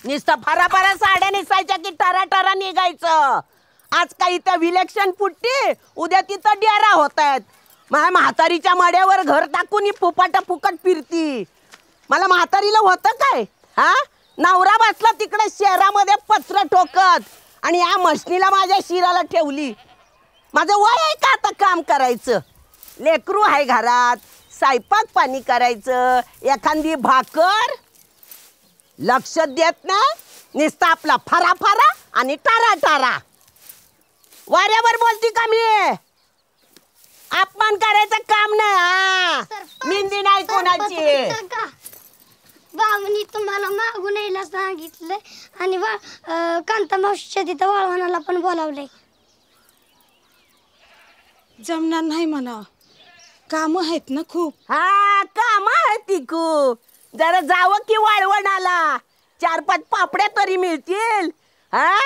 नुसतं फराफरा साड्या नेसायच्या की टरा टरा निघायचं. आज काही इथं विलेक्शन फुटती, उद्या तिथं डेरा होत आहेत. माझ्या म्हातारीच्या मड्यावर घर टाकून फुपाटा फुकट फिरती. मला म्हातारीला होतं काय? हा, नवरा बसला तिकडे शहरामध्ये पत्र ठोकत आणि या मशनीला माझ्या शिराला ठेवली. माझं वय आहे का आता काम करायचं? लेकरू आहे घरात, स्वयंपाक पाणी करायचं, एखादी भाकर लक्ष देत नाही. नुसतं आपला फरा फरा आणि टारा टारा. वाऱ्यावर बोलती का मी? अपमान करायचं काम नाही. हा, मिंदी नाही कोणाची. बाबांनी तुम्हाला मागून यायला सांगितलंय आणि कांता मावशीच्या तिथं वाळवणाला पण बोलावलंय. जमणार नाही म्हणा, काम आहेत ना खूप. हा, काम आहेत ती खूप. जरा जावं की वाळवणाला, 4-5 पापड्या तरी मिळतील. हा,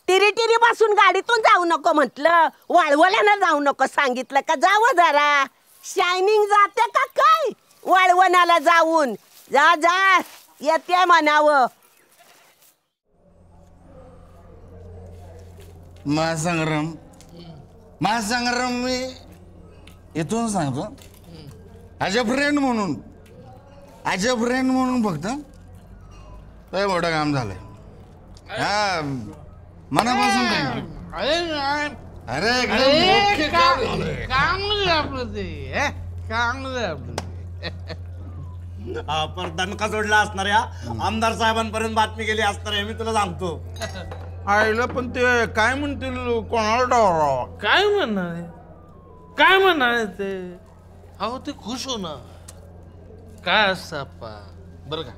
टिरी टिरी बसून गाडीतून जाऊ नको म्हटलं, वाळवण्यानं जाऊ नको सांगितलं का? जावं जरा. शायनिंग जाते का काय वाळवणाला जाऊन? जा जा, येते म्हणावं. महासंग्राम मी इथून सांगतो. ॲज अ फ्रेंड म्हणून फक्त लय मोठं काम झालंय. हा, मनापासून पण दणका जोडला असणार या आमदार साहेबांपर्यंत बातमी गेली असणार आहे, मी तुला सांगतो. आईला पण ते काय म्हणतील, कोणाला डावरावा? काय म्हणणार ते? अहो ते खुश हो ना. काय असतं आप्पा बरं का,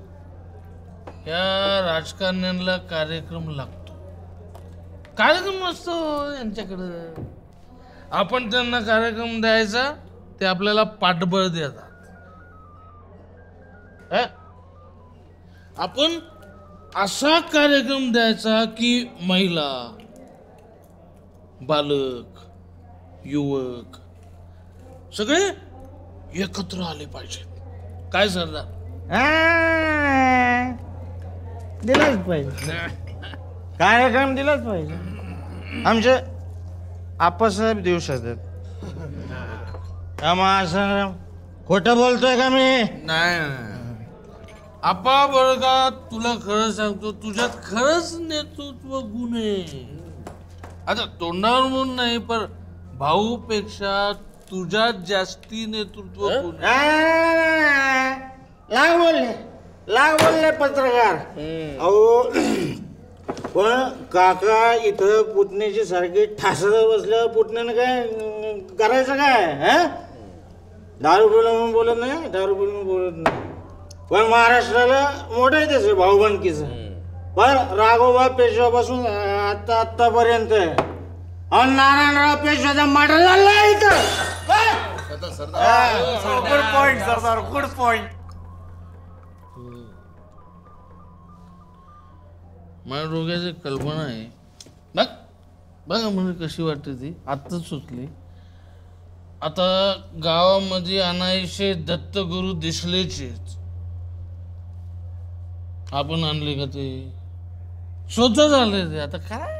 या राजकारण्यांना कार्यक्रम लागतो. कार्यक्रम असतो यांच्याकडं. आपण त्यांना कार्यक्रम द्यायचा, ते आपल्याला पाठबळ देतात. आपण असा कार्यक्रम द्यायचा की महिला, बालक, युवक सगळे एकत्र आले पाहिजे. काय सरदार? दिलाच पाहिजे कार्यक्रम, दिलाच पाहिजे. आमचे आप्पासाहेब देऊ शकतात. महासंग्राम खोटं बोलतोय का मी? नाही आपा बरं का, तुला खरं सांगतो, तुझ्यात खरंच नेतृत्व गुण आहे. आता तोंडावर म्हणून नाही, पण भाऊपेक्षा तुझ्यात जास्ती नेतृत्व गुण. लाग बोलले पत्रकार. अहो पण काका इथं पुतण्याची सारखी ठासत बसल्यावर पुतण्यानं काय करायचं काय? दारू पिलं म्हणून बोलत नाही, दारू पिलं म्हणून बोलत नाही. पण महाराष्ट्राला मोठं आहे त्याचं भाऊबंदकीचं. पण राघोबा पेशवापासून आतापर्यंत नारायणराव पेशवाचा मर्डर झाला इथं. गुड पॉइंट सरदार, गुड पॉइंट. माझ्या डोक्याची कल्पना आहे बघ, बघा म्हणजे कशी वाटते ती. आत्ताच सुचली. आता गावामध्ये अनायसे दत्तगुरू दिसलेचेच. आपण आणले का ते? स्वतः झाले ते. आता काय,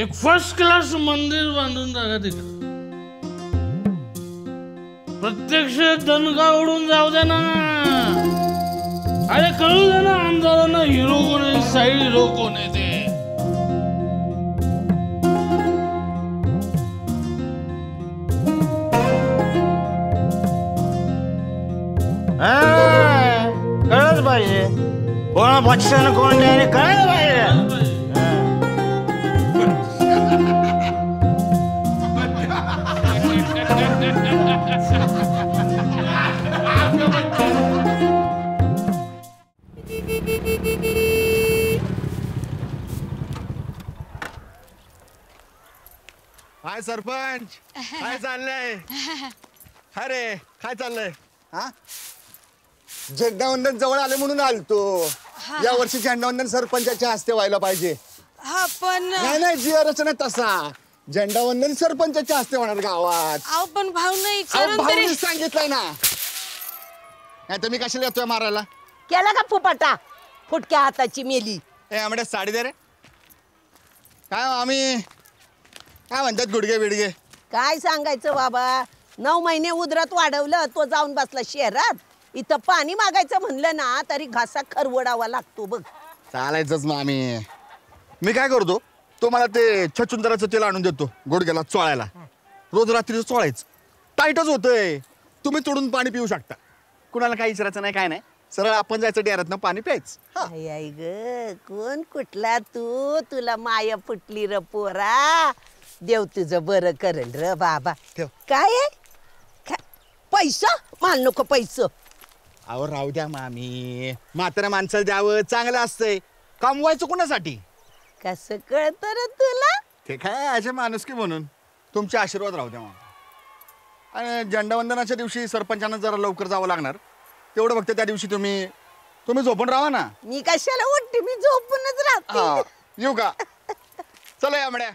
एक फर्स्ट क्लास मंदिर बांधून टाका तिकडे. प्रत्यक्ष दणका उडून जाऊ दे ना. अरे कळू दे ना आमदारांना हिरो कोण आहे, साईड हिरो कोण आहे ते. कळलं पाहिजे कोणा पक्षानं कोण नाही, कळलं पाहिजे. हाय सरपंच, काय चाललंय? अरे काय चाललंय? हा, झेंडावंदन जवळ आले म्हणून आलतो. या वर्षी झेंडावंदन सरपंचाच्या हस्ते व्हायला पाहिजे. हा पण नाही जी रचना तसा झेंडावंदन सरपंचाच्या हस्ते होणार गावात. अहो पण भाऊने सांगितलंय ना. नाही तर मी कशाला येतोय मारायला? केलं का फुपाटा? फुटक्या हाताची मेली. ए आमड्या साडी दे रे. काय आम्ही काय म्हणतात गुडगे बिडगे. काय सांगायचं बाबा, 9 महिने उदरात वाढवलं, तो जाऊन बसला शहरात. इथं पाणी मागायचं म्हणलं ना तरी घासा खरवडावा लागतो बघ. चालायचंच मामी. मी काय करतो, तो मला ते छचुंदराचं तेल आणून देतो गुडघ्याला चोळायला. रोज रात्रीचं चोळायचं. टाईटच होतंय. तुम्ही तोडून पाणी पिऊ शकता. कुणाला काही विचारायचं नाही, काय नाही. सरळ आपण जायचं डेऱ्यातनं पाणी प्यायचं. आई आई ग, कोण कुठला तू, तुला माया फुटली र पोरा. देव तुझं बरं करेल र बाबा. ठेव. काय आहे? पैसा माल नको पैसा. अहो राहू द्या मामी. म्हाताऱ्या माणसाला द्यावं चांगलं असतंय. कमवायचं कोणासाठी? कसं कळत र तुला? ते काय असे माणुसकी म्हणून. तुमचे आशीर्वाद राहू द्या मामा. आणि झेंडावंदनाच्या दिवशी सरपंचांना जरा लवकर जावं लागणार. तेवढं फक्त त्या दिवशी तुम्ही झोपून राहा ना. मी कशाला उठते, मी झोपूनच राहते. हा, येऊ का? चला या मड्या.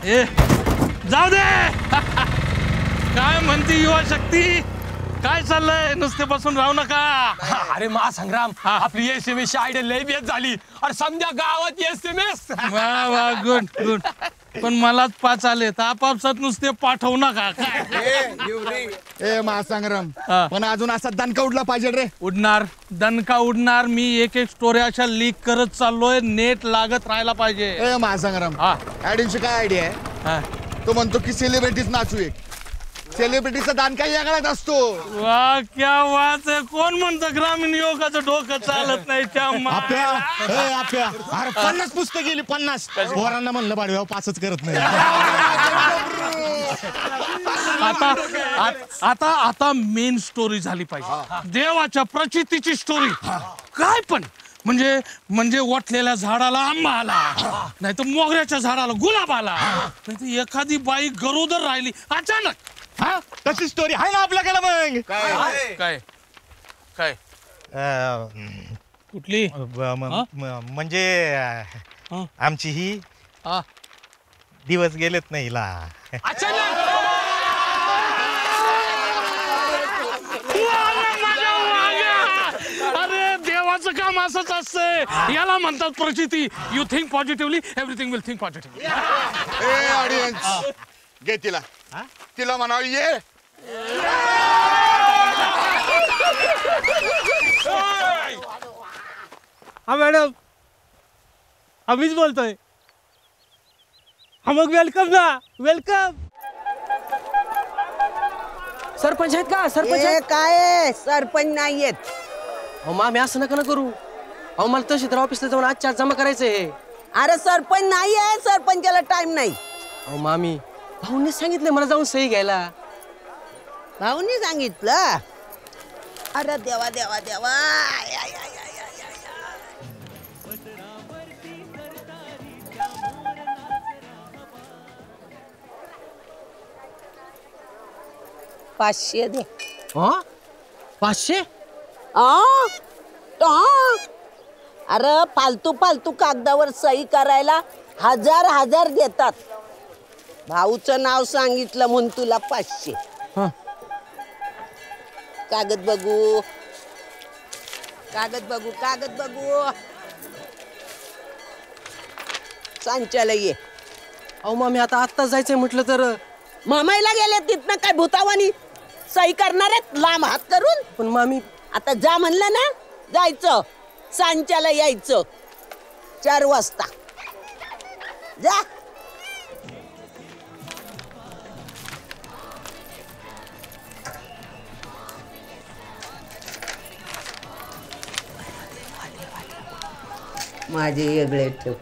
ए जाऊ दे. काय म्हणते युवा शक्ती, काय चाललंय? नुसते बसून राहू नका. अरे महासंग्राम, आपली SMS आयडिया लय बेस झाली. अरे समजा गावात SMS. वा वा, गुड गुड. पण मलाच 5 आले तर आपापसात नुसते पाठवू नका. काय ए महासंग्राम, हा. पण अजून असा दणका उडला पाहिजे रे. उडणार, दणका उडणार. मी एक स्टोरी अशा लीक करत चाललोय. नेट लागत राहायला पाहिजे. ए महासंग्राम, हा. या दिवशी काय आयडिया आहे? हा. तो म्हणतो की सेलिब्रिटीज नाचू. एक सेलिब्रिटीचा दान काही वेगळाच असतो. वा क्या वाच आहे. कोण म्हणतं ग्रामीण युवकाचं डोकं चालत नाही. अरे 50 पुस्तक गेली, 50. पोरांना म्हणलं पाडव्या 5च करत नाही. आता मेन स्टोरी झाली पाहिजे. देवाच्या प्रचितीची स्टोरी. काय पण म्हणजे वटलेल्या झाडाला आंबा आला, नाही तर मोगऱ्याच्या झाडाला गुलाब आला, नाही तर एखादी बाई गरोदर राहिली अचानक. हा, तशी स्टोरी आहे ना आपल्याकडे. मग काय काय कुठली? म्हणजे हा? आमची ही हा. दिवस गेलेत नाही हिला. अरे देवाचं काम असंच असतंय. याला म्हणतात प्रचिती. You think positively, everything will think positively. A audience, घे तिला. तिला म्हणावं ये. हा मॅडम, आम्हीच बोलतोय. हा मग वेलकम ना, वेलकम. सरपंच आहेत का? सरपंच ए, काय सरपंच नाहीयेत. अहो मामी, असं नका ना करू. अहो मला तहसीलदार ऑफिसला जाऊन आजच्या जमा करायचंय. अरे सरपंच नाहीये, सरपंचाला टाइम नाही. अहो मामी, भाऊंनी सांगितलं मला जाऊन सही घ्यायला. भाऊनी सांगितलं? अरे देवा देवा देवा. I, I, I, I, I, I. 500 दे. 500? अरे फालतू फालतू कागदावर सही करायला हजार देतात. भाऊचं नाव सांगितलं म्हणून तुला 500. कागद बघू, कागद बघू, कागद बघू. सांच्याला ये. अहो मामी, आता जायचंय म्हटलं तर मामाईला गेले तिथनं काय भूतावानी सही करणार आहेत लांब हात करून. पण मामी, आता जा म्हणलं ना, जायचं. सांच्याला यायचं 4 वाजता. जा. माझे वेगळे ठेव.